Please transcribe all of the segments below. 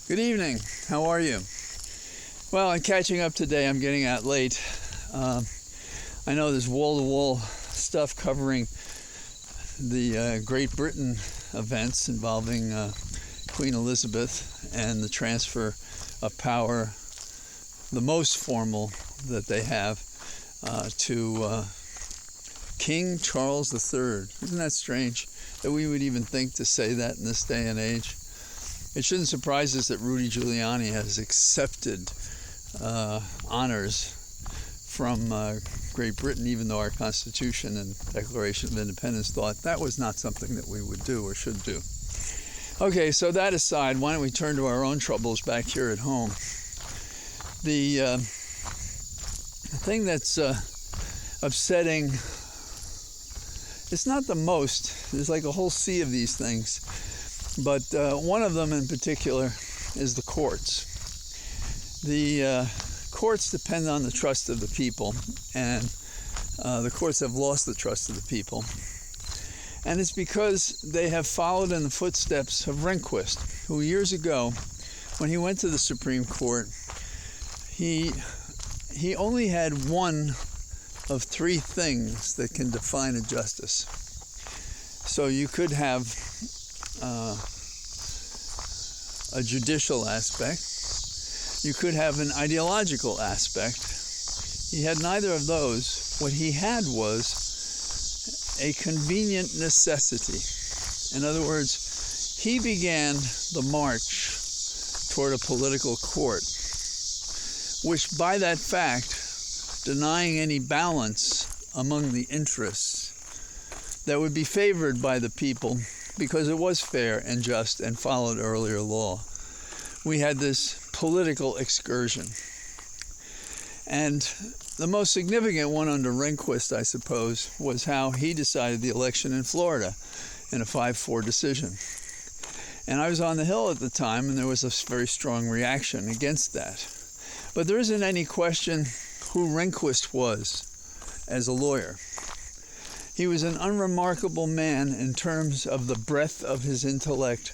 Good evening. How are you? Well, I'm catching up today. I'm getting out late. I know there's wall-to-wall stuff covering the Great Britain events involving Queen Elizabeth and the transfer of power, the most formal that they have, to King Charles III. Isn't that strange that we would even think to say that in this day and age? It shouldn't surprise us that Rudy Giuliani has accepted honors from Great Britain, even though our Constitution and Declaration of Independence thought that was not something that we would do or should do. Okay, so that aside, why don't we turn to our own troubles back here at home? The thing that's upsetting, it's not the most, there's like a whole sea of these things, but one of them in particular is the courts. The courts depend on the trust of the people, and the courts have lost the trust of the people. And it's because they have followed in the footsteps of Rehnquist, who years ago, when he went to the Supreme Court, he only had one of three things that can define a justice. So you could have a judicial aspect. You could have an ideological aspect. He had neither of those. What he had was a convenient necessity. In other words, he began the march toward a political court, which by that fact, denying any balance among the interests that would be favored by the people because it was fair and just and followed earlier law. We had this political excursion. And the most significant one under Rehnquist, I suppose, was how he decided the election in Florida in a 5-4 decision. And I was on the Hill at the time, and there was a very strong reaction against that. But there isn't any question who Rehnquist was as a lawyer. He was an unremarkable man in terms of the breadth of his intellect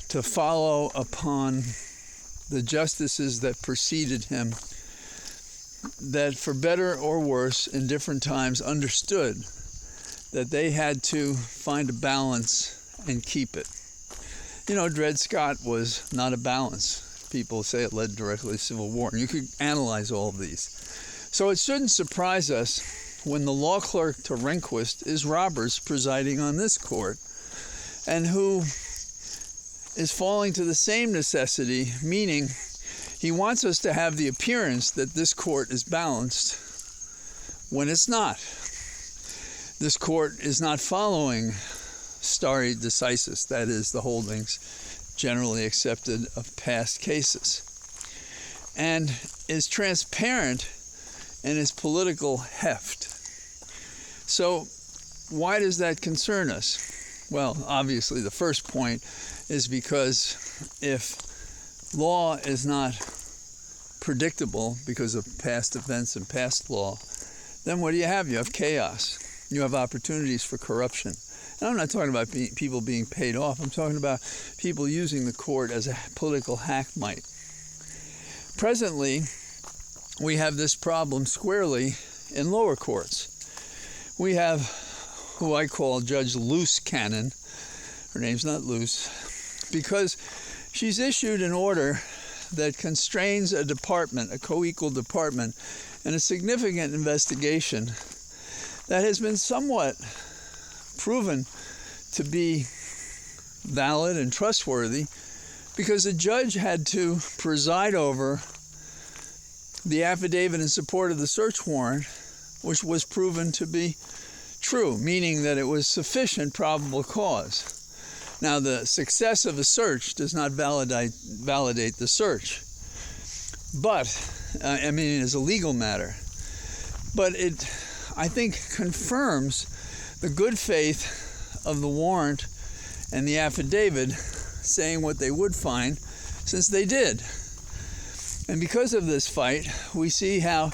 to follow upon the justices that preceded him, that for better or worse in different times understood that they had to find a balance and keep it. You know, Dred Scott was not a balance. People say it led directly to civil war, and you could analyze all of these. So it shouldn't surprise us when the law clerk to Rehnquist is Roberts presiding on this court, and who is falling to the same necessity, meaning he wants us to have the appearance that this court is balanced when it's not. This court is not following stare decisis, that is, the holdings generally accepted of past cases, and is transparent in its political heft. So why does that concern us? Well, obviously the first point is because if law is not predictable because of past events and past law, then what do you have? You have chaos. You have opportunities for corruption. And I'm not talking about people being paid off. I'm talking about people using the court as a political hack might. Presently, we have this problem squarely in lower courts. We have who I call Judge Loose Cannon. Her name's not Loose, because she's issued an order that constrains a department, a co-equal department, in a significant investigation that has been somewhat proven to be valid and trustworthy, because the judge had to preside over the affidavit in support of the search warrant, which was proven to be true, meaning that it was sufficient probable cause. Now, the success of a search does not validate the search, but, as a legal matter. But it, I think, confirms the good faith of the warrant and the affidavit saying what they would find, since they did. And because of this fight, we see how,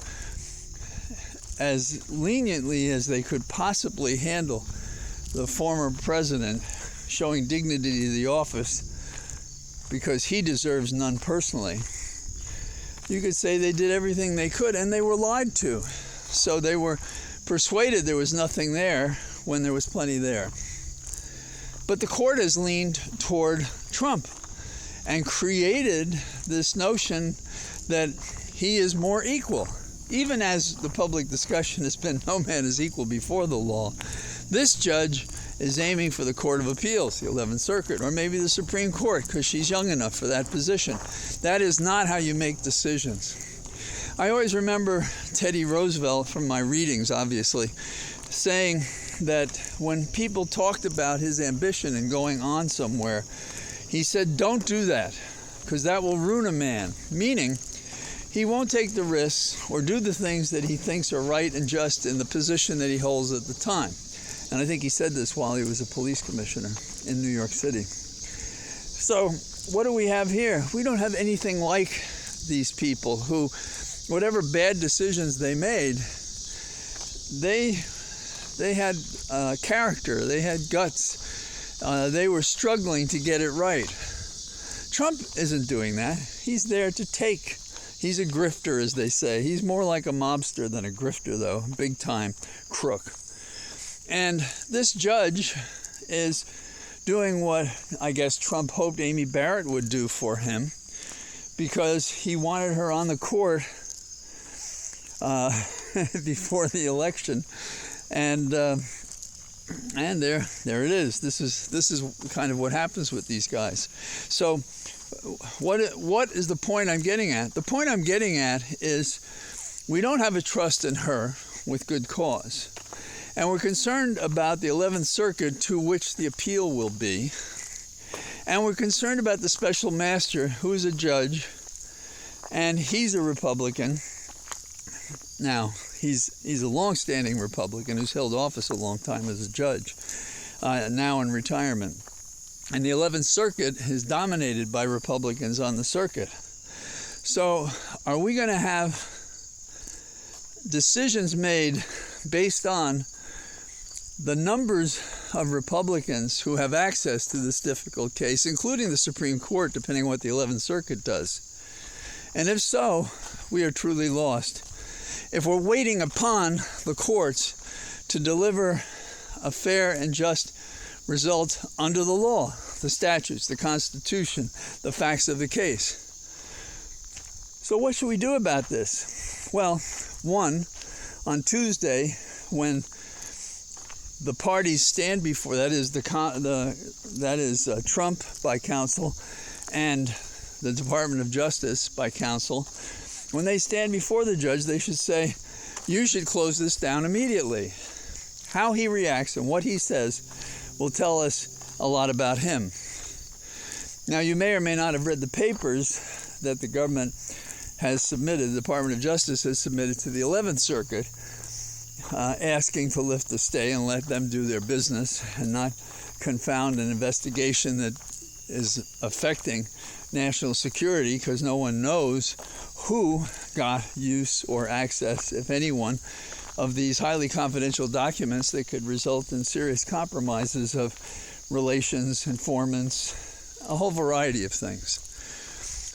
as leniently as they could possibly handle the former president showing dignity to the office, because he deserves none personally. You could say they did everything they could and they were lied to. So they were persuaded there was nothing there when there was plenty there. But the court has leaned toward Trump and created this notion that he is more equal. Even as the public discussion has been, no man is equal before the law, this judge is aiming for the Court of Appeals, the 11th Circuit, or maybe the Supreme Court, because she's young enough for that position. That is not how you make decisions. I always remember Teddy Roosevelt, from my readings, obviously, saying that when people talked about his ambition in going on somewhere, he said, don't do that, because that will ruin a man. Meaning, he won't take the risks or do the things that he thinks are right and just in the position that he holds at the time. And I think he said this while he was a police commissioner in New York City. So what do we have here? We don't have anything like these people who, whatever bad decisions they made, they had character, they had guts, they were struggling to get it right. Trump isn't doing that. He's there to take. He's a grifter, as they say. He's more like a mobster than a grifter, though, big time crook. And this judge is doing what I guess Trump hoped Amy Barrett would do for him, because he wanted her on the court before the election, and there it is. This is kind of what happens with these guys. So what is the point I'm getting at? The point I'm getting at is we don't have a trust in her with good cause. And we're concerned about the 11th Circuit, to which the appeal will be. And we're concerned about the special master, who is a judge, and he's a Republican. Now, he's a long-standing Republican who's held office a long time as a judge, now in retirement. And the 11th Circuit is dominated by Republicans on the circuit. So are we going to have decisions made based on the numbers of Republicans who have access to this difficult case, including the Supreme Court, depending on what the 11th Circuit does? And if so, we are truly lost. If we're waiting upon the courts to deliver a fair and just result under the law, the statutes, the Constitution, the facts of the case. So what should we do about this? Well, one, on Tuesday, when the parties stand before, that is Trump by counsel and the Department of Justice by counsel, when they stand before the judge, they should say, you should close this down immediately. How he reacts and what he says will tell us a lot about him. Now, you may or may not have read the papers that the government has submitted, the Department of Justice has submitted to the 11th Circuit, asking to lift the stay and let them do their business and not confound an investigation that is affecting national security, because no one knows who got use or access, if anyone, of these highly confidential documents that could result in serious compromises of relations, informants, a whole variety of things.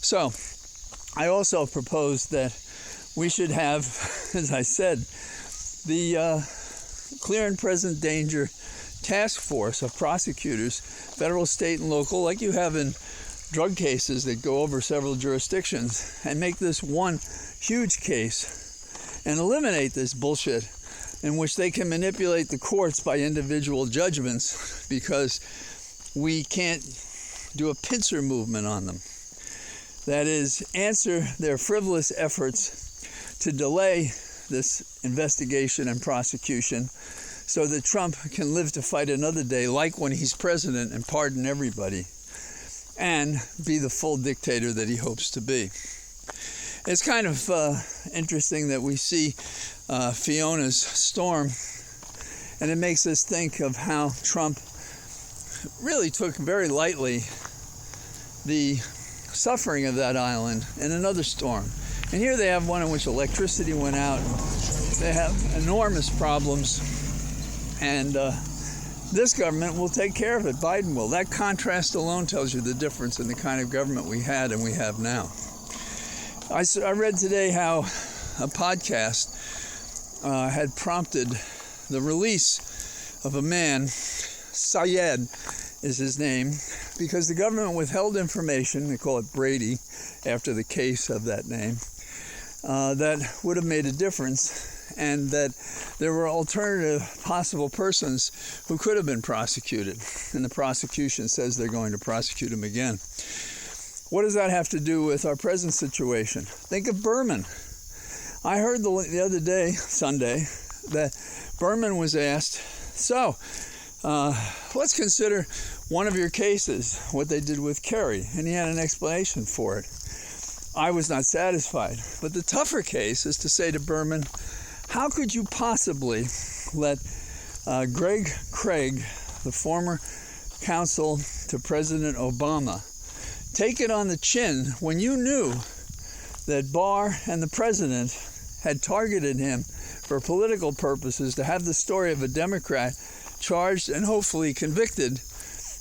So I also propose that we should have, as I said, the clear and present danger task force of prosecutors, federal, state, and local, like you have in drug cases that go over several jurisdictions, and make this one huge case and eliminate this bullshit in which they can manipulate the courts by individual judgments because we can't do a pincer movement on them. That is, answer their frivolous efforts to delay this investigation and prosecution so that Trump can live to fight another day, like when he's president, and pardon everybody, and be the full dictator that he hopes to be. It's kind of interesting that we see Fiona's storm, and it makes us think of how Trump really took very lightly the suffering of that island in another storm. And here they have one in which electricity went out. They have enormous problems, and This government will take care of it. Biden will. That contrast alone tells you the difference in the kind of government we had and we have now. I read today how a podcast had prompted the release of a man, Syed is his name, because the government withheld information, they call it Brady, after the case of that name, that would have made a difference, and that there were alternative possible persons who could have been prosecuted. And the prosecution says they're going to prosecute him again. What does that have to do with our present situation? Think of Berman. I heard the other day, Sunday, that Berman was asked, so let's consider one of your cases, what they did with Kerry, and he had an explanation for it. I was not satisfied. But the tougher case is to say to Berman, how could you possibly let Greg Craig, the former counsel to President Obama, take it on the chin when you knew that Barr and the president had targeted him for political purposes to have the story of a Democrat charged and hopefully convicted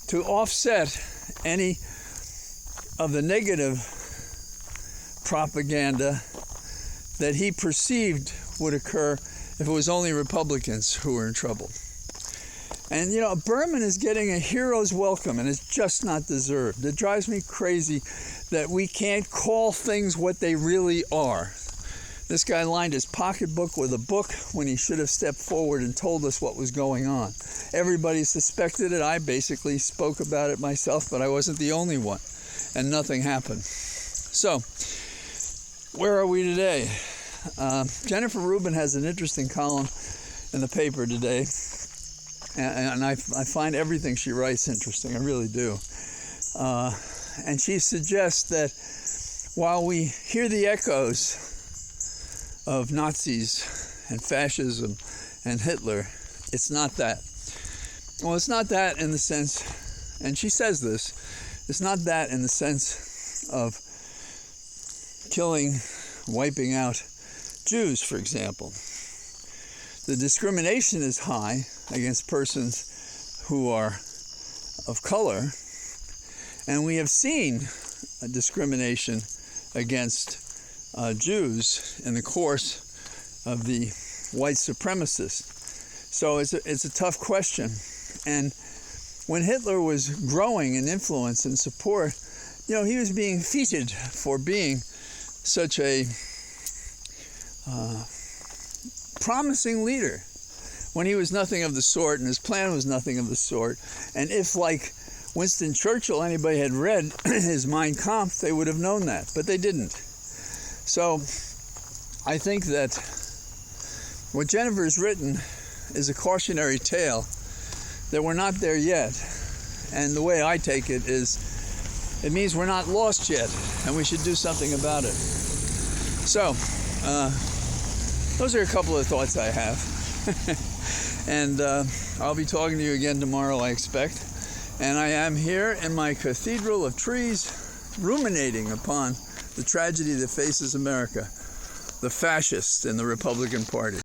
to offset any of the negative propaganda that he perceived would occur if it was only Republicans who were in trouble. And, you know, Berman is getting a hero's welcome, and it's just not deserved. It drives me crazy that we can't call things what they really are. This guy lined his pocketbook with a book when he should have stepped forward and told us what was going on. Everybody suspected it. I basically spoke about it myself, but I wasn't the only one, and nothing happened. So, where are we today? Jennifer Rubin has an interesting column in the paper today, and I find everything she writes interesting. I really do. And she suggests that while we hear the echoes of Nazis and fascism and Hitler, it's not that. Well, it's not that in the sense, and she says this, it's not that in the sense of killing, wiping out Jews, for example. The discrimination is high against persons who are of color, and we have seen a discrimination against Jews in the course of the white supremacists. So it's a tough question. And when Hitler was growing in influence and support, you know, he was being feted for being such a promising leader when he was nothing of the sort, and his plan was nothing of the sort. And if, like Winston Churchill, anybody had read his Mein Kampf, they would have known that, but they didn't. So I think that what Jennifer has written is a cautionary tale that we're not there yet. And the way I take it is, it means we're not lost yet, and we should do something about it. So, those are a couple of thoughts I have. And I'll be talking to you again tomorrow, I expect. And I am here in my cathedral of trees, ruminating upon the tragedy that faces America, the fascists in the Republican Party.